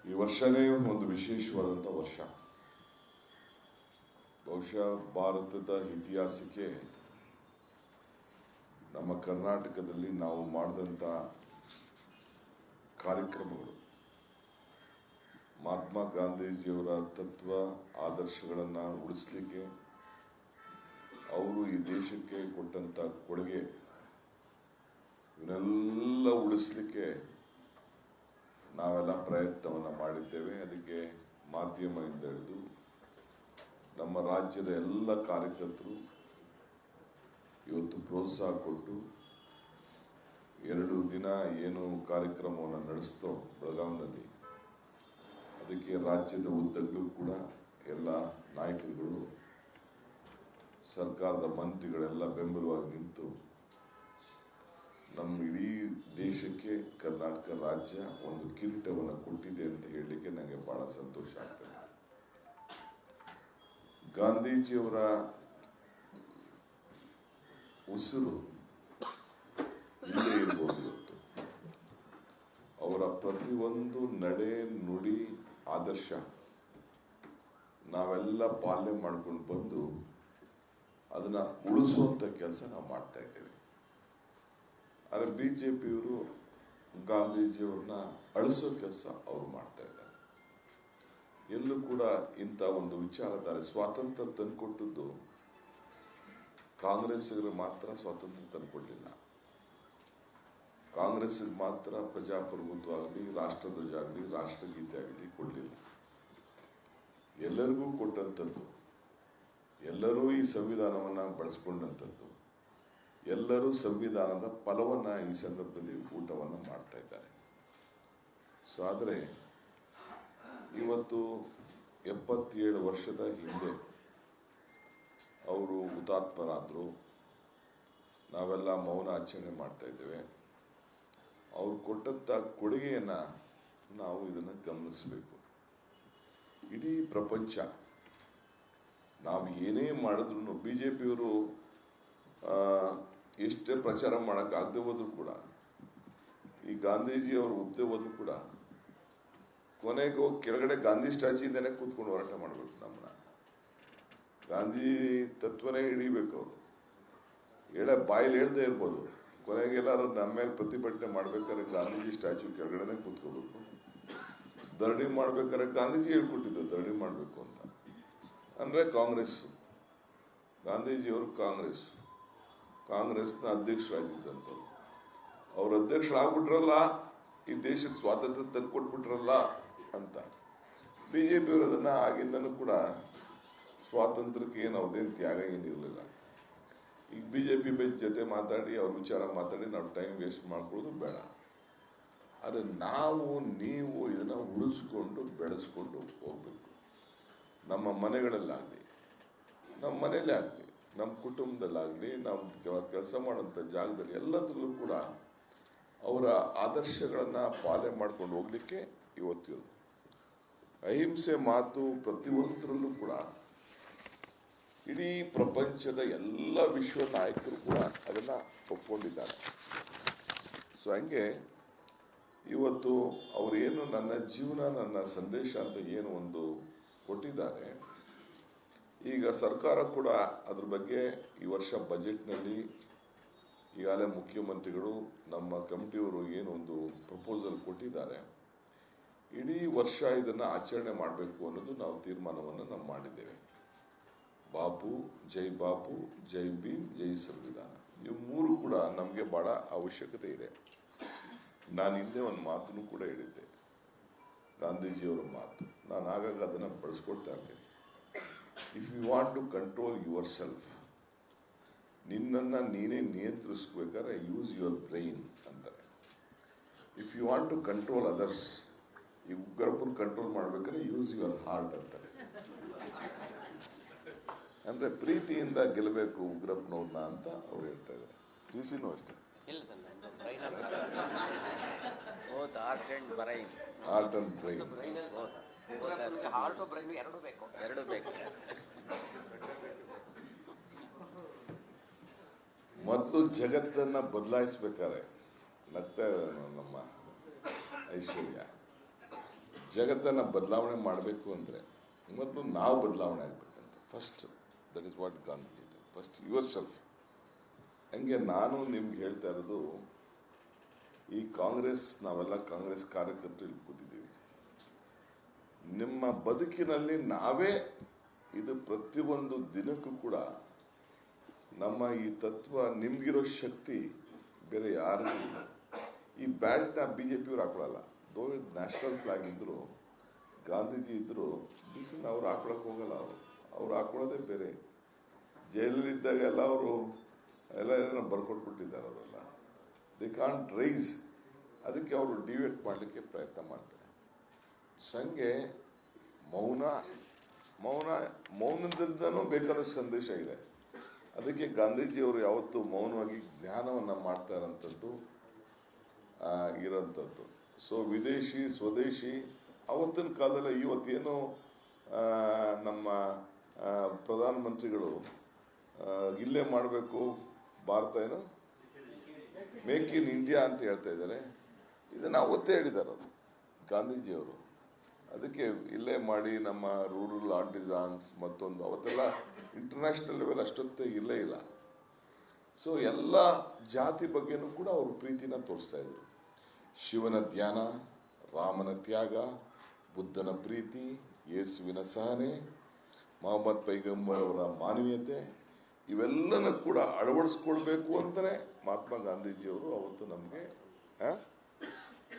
ಈ ವರ್ಷನೇ ಒಂದು ವಿಶೇಷವಾದಂಥ ವರ್ಷ. ಬಹುಶಃ ಭಾರತದ ಇತಿಹಾಸಕ್ಕೆ ನಮ್ಮ ಕರ್ನಾಟಕದಲ್ಲಿ ನಾವು ಮಾಡಿದಂಥ ಕಾರ್ಯಕ್ರಮಗಳು, ಮಹಾತ್ಮ ಗಾಂಧೀಜಿಯವರ ತತ್ವ ಆದರ್ಶಗಳನ್ನು ಉಳಿಸಲಿಕ್ಕೆ, ಅವರು ಈ ದೇಶಕ್ಕೆ ಕೊಟ್ಟಂಥ ಕೊಡುಗೆ, ಇವನ್ನೆಲ್ಲ ಉಳಿಸಲಿಕ್ಕೆ ನಾವೆಲ್ಲ ಪ್ರಯತ್ನವನ್ನು ಮಾಡಿದ್ದೇವೆ. ಅದಕ್ಕೆ ಮಾಧ್ಯಮದಿಂದ ಹಿಡಿದು ನಮ್ಮ ರಾಜ್ಯದ ಎಲ್ಲ ಕಾರ್ಯಕರ್ತರು ಇವತ್ತು ಪ್ರೋತ್ಸಾಹ ಕೊಟ್ಟು 2 ದಿನ ಏನು ಕಾರ್ಯಕ್ರಮವನ್ನು ನಡೆಸ್ತೋ ಬೆಳಗಾವಿನಲ್ಲಿ, ಅದಕ್ಕೆ ರಾಜ್ಯದ ಉದ್ದಕ್ಕೂ ಕೂಡ ಎಲ್ಲ ನಾಯಕರುಗಳು, ಸರ್ಕಾರದ ಮಂತ್ರಿಗಳೆಲ್ಲ ಬೆಂಬಲವಾಗಿ ನಿಂತು ನಮ್ಮ ಇಡೀ ದೇಶಕ್ಕೆ ಕರ್ನಾಟಕ ರಾಜ್ಯ ಒಂದು ಕಿರೀಟವನ್ನು ಕೊಟ್ಟಿದೆ ಅಂತ ಹೇಳಲಿಕ್ಕೆ ನನಗೆ ಬಹಳ ಸಂತೋಷ ಆಗ್ತದೆ. ಗಾಂಧೀಜಿಯವರ ಉಸಿರು ಇಲ್ಲೇ ಇರ್ಬೋದು ಇವತ್ತು. ಅವರ ಪ್ರತಿಯೊಂದು ನಡೆ ನುಡಿ ಆದರ್ಶ ನಾವೆಲ್ಲ ಪಾಲನೆ ಮಾಡ್ಕೊಂಡು ಬಂದು ಅದನ್ನ ಉಳಿಸುವಂತ ಕೆಲಸ ನಾವು ಮಾಡ್ತಾ ಇದ್ದೇವೆ. ಆದರೆ ಬಿಜೆಪಿಯವರು ಗಾಂಧೀಜಿಯವ್ರನ್ನ ಅಳಿಸೋ ಕೆಲಸ ಅವರು ಮಾಡ್ತಾ ಇದ್ದಾರೆ. ಎಲ್ಲೂ ಕೂಡ ಇಂಥ ಒಂದು ವಿಚಾರಧಾರೆ, ಸ್ವಾತಂತ್ರ್ಯ ತಂದುಕೊಟ್ಟದ್ದು ಕಾಂಗ್ರೆಸ್ಸಿಗರು ಮಾತ್ರ ಸ್ವಾತಂತ್ರ್ಯ ತಂದುಕೊಟ್ಟಿಲ್ಲ. ಕಾಂಗ್ರೆಸ್ಸಿಗೆ ಮಾತ್ರ ಪ್ರಜಾಪ್ರಭುತ್ವ ಆಗಲಿ, ರಾಷ್ಟ್ರಧ್ವಜ ಆಗಲಿ, ರಾಷ್ಟ್ರಗೀತೆ ಆಗಲಿ ಕೊಡಲಿಲ್ಲ. ಎಲ್ಲರಿಗೂ ಕೊಟ್ಟಂಥದ್ದು, ಎಲ್ಲರೂ ಈ ಸಂವಿಧಾನವನ್ನು ಬಳಸ್ಕೊಂಡಂಥದ್ದು, ಎಲ್ಲರೂ ಸಂವಿಧಾನದ ಫಲವನ್ನು ಈ ಸಂದರ್ಭದಲ್ಲಿ ಊಟವನ್ನು ಮಾಡ್ತಾ ಇದ್ದಾರೆ. ಸೊ ಆದರೆ ಇವತ್ತು 77 ವರ್ಷದ ಹಿಂದೆ ಅವರು ಹುತಾತ್ಮರಾದರು. ನಾವೆಲ್ಲ ಮೌನ ಆಚರಣೆ ಮಾಡ್ತಾ ಇದ್ದೇವೆ. ಅವ್ರು ಕೊಟ್ಟಂಥ ಕೊಡುಗೆಯನ್ನು ನಾವು ಇದನ್ನು ಗಮನಿಸಬೇಕು. ಇಡೀ ಪ್ರಪಂಚ ನಾವು ಏನೇ ಮಾಡಿದ್ರು, ಬಿಜೆಪಿಯವರು ಎಷ್ಟೇ ಪ್ರಚಾರ ಮಾಡೋಕ್ಕಾಗದೆ ಹೋದ್ರು ಕೂಡ, ಈ ಗಾಂಧೀಜಿ ಅವರು ಒಪ್ಪದೆ ಹೋದ್ರು ಕೂಡ, ಕೊನೆಗೂ ಕೆಳಗಡೆ ಗಾಂಧಿ ಸ್ಟ್ಯಾಚ್ಯೂಯಿಂದನೇ ಕೂತ್ಕೊಂಡು ಹೋರಾಟ ಮಾಡಬೇಕು. ನಮ್ಮನ್ನ ಗಾಂಧಿ ತತ್ವನೇ ಹಿಡಿಬೇಕು. ಅವರು ಬಾಯಲ್ಲಿ ಹೇಳ್ದೇ ಇರ್ಬೋದು, ಕೊನೆಗೆಲ್ಲರೂ ನಮ್ಮ ಮೇಲೆ ಪ್ರತಿಭಟನೆ ಮಾಡ್ಬೇಕಾದ್ರೆ ಗಾಂಧೀಜಿ ಸ್ಟ್ಯಾಚ್ಯೂ ಕೆಳಗಡೆನೆ ಕೂತ್ಕೋಬೇಕು. ಧರಣಿ ಮಾಡ್ಬೇಕಾದ್ರೆ ಗಾಂಧೀಜಿ ಹೇಳ್ಕೊಟ್ಟಿದ್ದು ಧರಣಿ ಮಾಡಬೇಕು ಅಂತ. ಅಂದರೆ ಕಾಂಗ್ರೆಸ್, ಗಾಂಧೀಜಿಯವರು ಕಾಂಗ್ರೆಸ್ನ ಅಧ್ಯಕ್ಷರಾಗಿದ್ದಂಥವ್ರು. ಅವ್ರ ಅಧ್ಯಕ್ಷರಾಗ್ಬಿಟ್ರಲ್ಲ, ಈ ದೇಶಕ್ಕೆ ಸ್ವಾತಂತ್ರ್ಯ ತಂದುಕೊಟ್ಬಿಟ್ರಲ್ಲ ಅಂತ. ಬಿಜೆಪಿಯವರು ಅದನ್ನು ಆಗಿಂದನೂ ಕೂಡ ಸ್ವಾತಂತ್ರ್ಯಕ್ಕೆ ಏನು ಅವ್ರದ್ದೇನು ತ್ಯಾಗ ಏನಿರಲಿಲ್ಲ. ಈಗ ಬಿಜೆಪಿ ಜೊತೆ ಮಾತಾಡಿ, ಅವ್ರ ವಿಚಾರ ಮಾತಾಡಿ ನಾವು ಟೈಮ್ ವೇಸ್ಟ್ ಮಾಡ್ಕೊಳ್ಳೋದು ಬೇಡ. ಆದರೆ ನೀವು ಇದನ್ನು ಉಳಿಸ್ಕೊಂಡು ಬೆಳೆಸ್ಕೊಂಡು ಹೋಗ್ಬೇಕು. ನಮ್ಮ ಮನೆಗಳಲ್ಲಾಗಲಿ, ನಮ್ಮ ಮನೆಯಲ್ಲೇ ಆಗಲಿ, ನಮ್ಮ ಕುಟುಂಬದಲ್ಲಾಗಲಿ, ನಾವು ಕೆಲಸ ಮಾಡೋಂಥ ಜಾಗದಲ್ಲಿ ಎಲ್ಲದರಲ್ಲೂ ಕೂಡ ಅವರ ಆದರ್ಶಗಳನ್ನು ಪಾಲನೆ ಮಾಡ್ಕೊಂಡು ಹೋಗ್ಲಿಕ್ಕೆ ಇವತ್ತು ಅಹಿಂಸೆ ಮಾತು ಪ್ರತಿಯೊಂದರಲ್ಲೂ ಕೂಡ ಇಡೀ ಪ್ರಪಂಚದ ಎಲ್ಲ ವಿಶ್ವ ನಾಯಕರು ಕೂಡ ಅದನ್ನು ಒಪ್ಕೊಂಡಿದ್ದಾರೆ. ಸೊ ಹಂಗೆ ಇವತ್ತು ಅವರೇನು ನನ್ನ ಜೀವನ ನನ್ನ ಸಂದೇಶ ಅಂತ ಏನು ಒಂದು ಕೊಟ್ಟಿದ್ದಾರೆ, ಈಗ ಸರ್ಕಾರ ಕೂಡ ಅದ್ರ ಬಗ್ಗೆ ಈ ವರ್ಷ ಬಜೆಟ್ನಲ್ಲಿ ಈಗಾಗಲೇ ಮುಖ್ಯಮಂತ್ರಿಗಳು ನಮ್ಮ ಕಮಿಟಿಯವರು ಏನೊಂದು ಪ್ರಪೋಸಲ್ ಕೊಟ್ಟಿದ್ದಾರೆ. ಇಡೀ ವರ್ಷ ಇದನ್ನು ಆಚರಣೆ ಮಾಡಬೇಕು ಅನ್ನೋದು ನಾವು ತೀರ್ಮಾನವನ್ನು ನಾವು ಮಾಡಿದ್ದೇವೆ. ಬಾಪು, ಜೈ ಭೀಮ್, ಜೈ ಸಂವಿಧಾನ, ಇವು 3 ಕೂಡ ನಮಗೆ ಬಹಳ ಅವಶ್ಯಕತೆ ಇದೆ. ನಾನು ಹಿಂದೆ ಒಂದು ಮಾತನ್ನು ಕೂಡ ಹೇಳಿದ್ದೆ, ಗಾಂಧೀಜಿಯವರ ಮಾತು. ನಾನು ಆಗಾಗ ಅದನ್ನು ಬಳಸ್ಕೊಳ್ತಾ ಇರ್ತೀನಿ. If you want to control yourself, ನಿನ್ನನ್ನು ನೀನೇ ನಿಯಂತ್ರಿಸ್ಬೇಕಾದ್ರೆ ಯೂಸ್ ಯುವರ್ ಬ್ರೈನ್ ಅಂತಾರೆ. If you want to control others, ಈ ಉಗ್ರಪ್ಪನ ಕಂಟ್ರೋಲ್ ಮಾಡ್ಬೇಕಾದ್ರೆ ಯೂಸ್ ಯುವರ್ ಹಾರ್ಟ್ ಅಂತಾರೆ. ಅಂದ್ರೆ ಪ್ರೀತಿಯಿಂದ ಗೆಲ್ಲಬೇಕು ಉಗ್ರಪ್ಪನವ್ರನ್ನ ಅಂತ ಅವ್ರು ಹೇಳ್ತಾ ಇದ್ದಾರೆ. ಜಿಸಿನೂ ಅಷ್ಟೇ. Heart and brain. ಎರಡು ಬೇಕು. ಮೊದಲು ಜಗತ್ತನ್ನ ಬದಲಾಯಿಸ್ಬೇಕಾದ್ರೆ ನಗ್ತಾ ನಮ್ಮ ಐಶ್ವರ್ಯ, ಜಗತ್ತನ್ನು ಬದಲಾವಣೆ ಮಾಡಬೇಕು ಅಂದರೆ ಮೊದಲು ನಾವು ಬದಲಾವಣೆ ಆಗಬೇಕಂತ first. That is what Gandhiji first your self. ಹಂಗೆ ನಾನು ನಿಮ್ಗೆ ಹೇಳ್ತಾ ಇರೋದು, ಈ ಕಾಂಗ್ರೆಸ್, ನಾವೆಲ್ಲ ಕಾಂಗ್ರೆಸ್ ಕಾರ್ಯಕರ್ತರು ಇಲ್ಲಿ ಕೂತಿದ್ದೀವಿ. ನಿಮ್ಮ ಬದುಕಿನಲ್ಲಿ ನಾವೇ ಇದು ಪ್ರತಿಯೊಂದು ದಿನಕ್ಕೂ ಕೂಡ ನಮ್ಮ ಈ ತತ್ವ, ನಿಮ್ಗಿರೋ ಶಕ್ತಿ ಬೇರೆ ಯಾರಿಗೂ ಇಲ್ಲ. ಈ ಬ್ಯಾಡ್ನ BJP ಹಾಕೊಳ್ಳಲ್ಲ. ದೋ ನ್ಯಾಷನಲ್ ಫ್ಲಾಗ್ ಇದ್ರು, ಗಾಂಧೀಜಿ ಇದ್ರು, ದಿಸನ್ನ ಅವ್ರು ಹಾಕೊಳಕ್ ಹೋಗಲ್ಲ. ಅವ್ರು ಹಾಕೊಳ್ಳೋದೇ ಬೇರೆ. ಜೈಲಲ್ಲಿದ್ದಾಗೆಲ್ಲ ಅವರು ಎಲ್ಲ ಬರ್ಕೊಟ್ಬಿಟ್ಟಿದ್ದಾರೆ. ಅವರೆಲ್ಲ ದೇ ಕಾಂಟ್ ರೈಸ್. ಅದಕ್ಕೆ ಅವರು ಡಿವೇಟ್ ಮಾಡಲಿಕ್ಕೆ ಪ್ರಯತ್ನ ಮಾಡ್ತಾರೆ. ಸಂಗೆ ಮೌನದಿಂದನೂ ಬೇಕಾದಷ್ಟು ಸಂದೇಶ ಇದೆ. ಅದಕ್ಕೆ ಗಾಂಧೀಜಿಯವರು ಯಾವತ್ತೂ ಮೌನವಾಗಿ ಜ್ಞಾನವನ್ನು ಮಾಡ್ತಾ ಇರೋಂಥದ್ದು. ಸೊ ವಿದೇಶಿ ಸ್ವದೇಶಿ ಅವತ್ತಿನ ಕಾಲದಲ್ಲಿ, ಇವತ್ತೇನು ನಮ್ಮ ಪ್ರಧಾನಮಂತ್ರಿಗಳು ಇಲ್ಲೇ ಮಾಡಬೇಕು, ಭಾರತ ಏನು ಮೇಕ್ ಇನ್ ಇಂಡಿಯಾ ಅಂತ ಹೇಳ್ತಾ ಇದ್ದಾರೆ. ಇದನ್ನು ಅವತ್ತೇ ಹೇಳಿದ್ದಾರೆ ಅವರು, ಗಾಂಧೀಜಿಯವರು. ಅದಕ್ಕೆ ಇಲ್ಲೇ ಮಾಡಿ ನಮ್ಮ ರೂರಲ್ ಆರ್ಟಿಸಾನ್ಸ್ ಮತ್ತೊಂದು, ಅವತ್ತೆಲ್ಲ ಇಂಟರ್ನ್ಯಾಷನಲ್ ಲೆವೆಲ್ ಅಷ್ಟೊತ್ತೇ ಇಲ್ಲೇ ಇಲ್ಲ. ಸೊ ಎಲ್ಲ ಜಾತಿ ಬಗ್ಗೆನೂ ಕೂಡ ಅವರು ಪ್ರೀತಿನ ತೋರಿಸ್ತಾ ಇದ್ರು. ಶಿವನ ಧ್ಯಾನ, ರಾಮನ ತ್ಯಾಗ, ಬುದ್ಧನ ಪ್ರೀತಿ, ಯೇಸುವಿನ ಸಹನೆ, ಮೊಹಮ್ಮದ್ ಪೈಗಂಬರ್ ಅವರ ಮಾನವೀಯತೆ, ಇವೆಲ್ಲನ ಕೂಡ ಅಳವಡಿಸ್ಕೊಳ್ಬೇಕು ಅಂತಲೇ ಮಹಾತ್ಮ ಗಾಂಧೀಜಿಯವರು ಅವತ್ತು ನಮಗೆ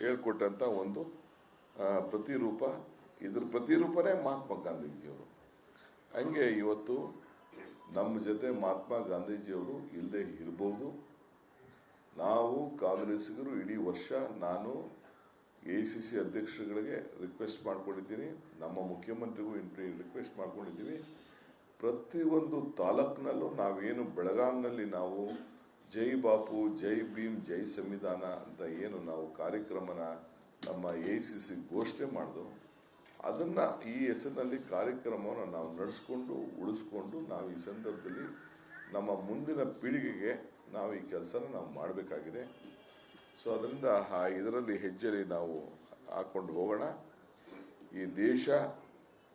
ಹೇಳ್ಕೊಟ್ಟಂಥ ಒಂದು ಪ್ರತಿರೂಪ. ಇದ್ರ ಪ್ರತಿರೂಪನೇ ಮಹಾತ್ಮ ಗಾಂಧೀಜಿಯವರು. ಹಂಗೆ ಇವತ್ತು ನಮ್ಮ ಜೊತೆ ಮಹಾತ್ಮ ಗಾಂಧೀಜಿಯವರು ಇಲ್ಲದೆ ಇರ್ಬೋದು. ನಾವು ಕಾಂಗ್ರೆಸ್ಸಿಗರು ಇಡೀ ವರ್ಷ, ನಾನು ACC ಅಧ್ಯಕ್ಷರುಗಳಿಗೆ ರಿಕ್ವೆಸ್ಟ್ ಮಾಡ್ಕೊಂಡಿದ್ದೀನಿ, ನಮ್ಮ ಮುಖ್ಯಮಂತ್ರಿಗೂ ರಿಕ್ವೆಸ್ಟ್ ಮಾಡ್ಕೊಂಡಿದ್ದೀವಿ. ಪ್ರತಿಯೊಂದು ತಾಲೂಕಿನಲ್ಲೂ ನಾವೇನು ಬೆಳಗಾಂನಲ್ಲಿ ನಾವು ಜೈ ಬಾಪು, ಜೈ ಭೀಮ್, ಜೈ ಸಂವಿಧಾನ ಅಂತ ಏನು ನಾವು ಕಾರ್ಯಕ್ರಮನ ನಮ್ಮ ACC ಘೋಷಣೆ ಮಾಡಿದೋ, ಅದನ್ನು ಈ ಹೆಸರಿನಲ್ಲಿ ಕಾರ್ಯಕ್ರಮವನ್ನು ನಾವು ನಡೆಸ್ಕೊಂಡು ಉಳಿಸ್ಕೊಂಡು ನಾವು ಈ ಸಂದರ್ಭದಲ್ಲಿ ನಮ್ಮ ಮುಂದಿನ ಪೀಳಿಗೆಗೆ ನಾವು ಈ ಕೆಲಸನ ನಾವು ಮಾಡಬೇಕಾಗಿದೆ. ಸೊ ಅದರಿಂದ ಇದರಲ್ಲಿ ಹೆಜ್ಜೆಯಲ್ಲಿ ನಾವು ಹಾಕ್ಕೊಂಡು ಹೋಗೋಣ. ಈ ದೇಶ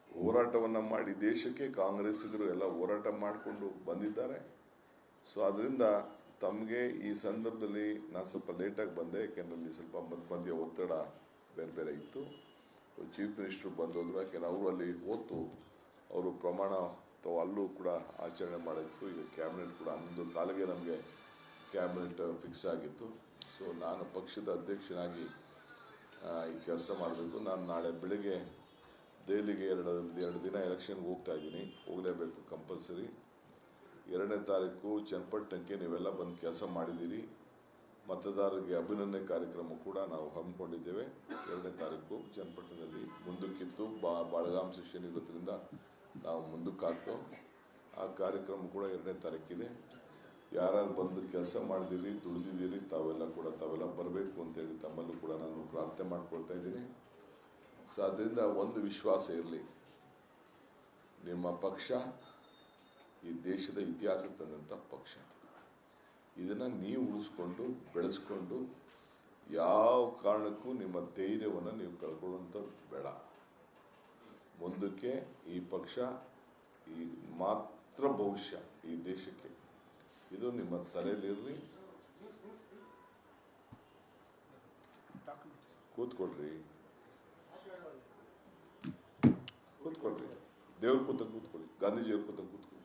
ಹೋರಾಟವನ್ನು ಮಾಡಿ, ದೇಶಕ್ಕೆ ಕಾಂಗ್ರೆಸ್ಸಿಗರು ಎಲ್ಲ ಹೋರಾಟ ಮಾಡಿಕೊಂಡು ಬಂದಿದ್ದಾರೆ. ಸೊ ಅದರಿಂದ ತಮಗೆ ಈ ಸಂದರ್ಭದಲ್ಲಿ ನಾನು ಸ್ವಲ್ಪ ಲೇಟಾಗಿ ಬಂದೆ, ಯಾಕೆಂದರೆ ಸ್ವಲ್ಪ ಮಧ್ಯ ಒತ್ತಡ ಬೇರೆ ಇತ್ತು. ಚೀಫ್ ಮಿನಿಸ್ಟ್ರು ಬಂದೋದ್ರು, ಯಾಕೆಂದರೆ ಅವರು ಅಲ್ಲಿ ಹೊತ್ತು ಅವರು ಪ್ರಮಾಣ ಅಲ್ಲೂ ಕೂಡ ಆಚರಣೆ ಮಾಡಿತ್ತು. ಈಗ ಕ್ಯಾಬಿನೆಟ್ ಕೂಡ 11 ಕಾಲಿಗೆ ನಮಗೆ ಕ್ಯಾಬಿನೆಟ್ ಫಿಕ್ಸ್ ಆಗಿತ್ತು. ಸೊ ನಾನು ಪಕ್ಷದ ಅಧ್ಯಕ್ಷನಾಗಿ ಈ ಕೆಲಸ ಮಾಡಬೇಕು. ನಾನು ನಾಳೆ ಬೆಳಿಗ್ಗೆ ದೆಹಲಿಗೆ ಎರಡು ದಿನ ಎಲೆಕ್ಷನ್ಗೆ ಹೋಗ್ತಾ ಇದ್ದೀನಿ, ಹೋಗಲೇಬೇಕು ಕಂಪಲ್ಸರಿ. 2ನೇ ತಾರೀಕು ಚನ್ನಪಟ್ಟಣಕ್ಕೆ ನೀವೆಲ್ಲ ಬಂದು ಕೆಲಸ ಮಾಡಿದ್ದೀರಿ. ಮತದಾರರಿಗೆ ಅಭಿನಂದನೆ ಕಾರ್ಯಕ್ರಮ ಕೂಡ ನಾವು ಹಮ್ಮಿಕೊಂಡಿದ್ದೇವೆ. 2ನೇ ತಾರೀಕು ಚನ್ನಪಟ್ಟಣದಲ್ಲಿ ಮುಂದಕ್ಕಿತ್ತು. ಬಾಳಗಾಂ ಸೆಷನ್ ಇರೋದ್ರಿಂದ ನಾವು ಮುಂದಕ್ಕಾಗ್ತೋ. ಆ ಕಾರ್ಯಕ್ರಮ ಕೂಡ 2ನೇ ತಾರೀಕಿದೆ. ಯಾರು ಬಂದು ಕೆಲಸ ಮಾಡಿದಿರಿ, ದುಡಿದಿದ್ದೀರಿ, ತಾವೆಲ್ಲ ಬರಬೇಕು ಅಂತೇಳಿ ತಮ್ಮಲ್ಲೂ ಕೂಡ ನಾನು ಪ್ರಾರ್ಥನೆ ಮಾಡ್ಕೊಳ್ತಾ ಇದ್ದೀನಿ. ಸೊ ಅದರಿಂದ ಒಂದು ವಿಶ್ವಾಸ ಇರಲಿ, ನಿಮ್ಮ ಪಕ್ಷ ಈ ದೇಶದ ಇತಿಹಾಸ ತಂದಂಥ ಪಕ್ಷ. ಇದನ್ನು ನೀವು ಉಳಿಸ್ಕೊಂಡು ಬೆಳೆಸ್ಕೊಂಡು ಯಾವ ಕಾರಣಕ್ಕೂ ನಿಮ್ಮ ಧೈರ್ಯವನ್ನು ನೀವು ಕಳ್ಕೊಳ್ಳುವಂಥದ್ದು ಬೇಡ. ಮುಂದಕ್ಕೆ ಈ ಪಕ್ಷ ಈ ಮಾತ್ರ ಭವಿಷ್ಯ ಈ ದೇಶಕ್ಕೆ. ಇದು ನಿಮ್ಮ ತಲೆಯಲ್ಲಿರಲಿ. ಕೂತ್ಕೊಳ್ರಿ, ದೇವ್ರ ಕೂತ ಕೂತ್ಕೊಳ್ಳಿ, ಗಾಂಧೀಜಿಯವ್ರ ಕೂತ ಕೂತ್ಕೊಳ್ಳಿ.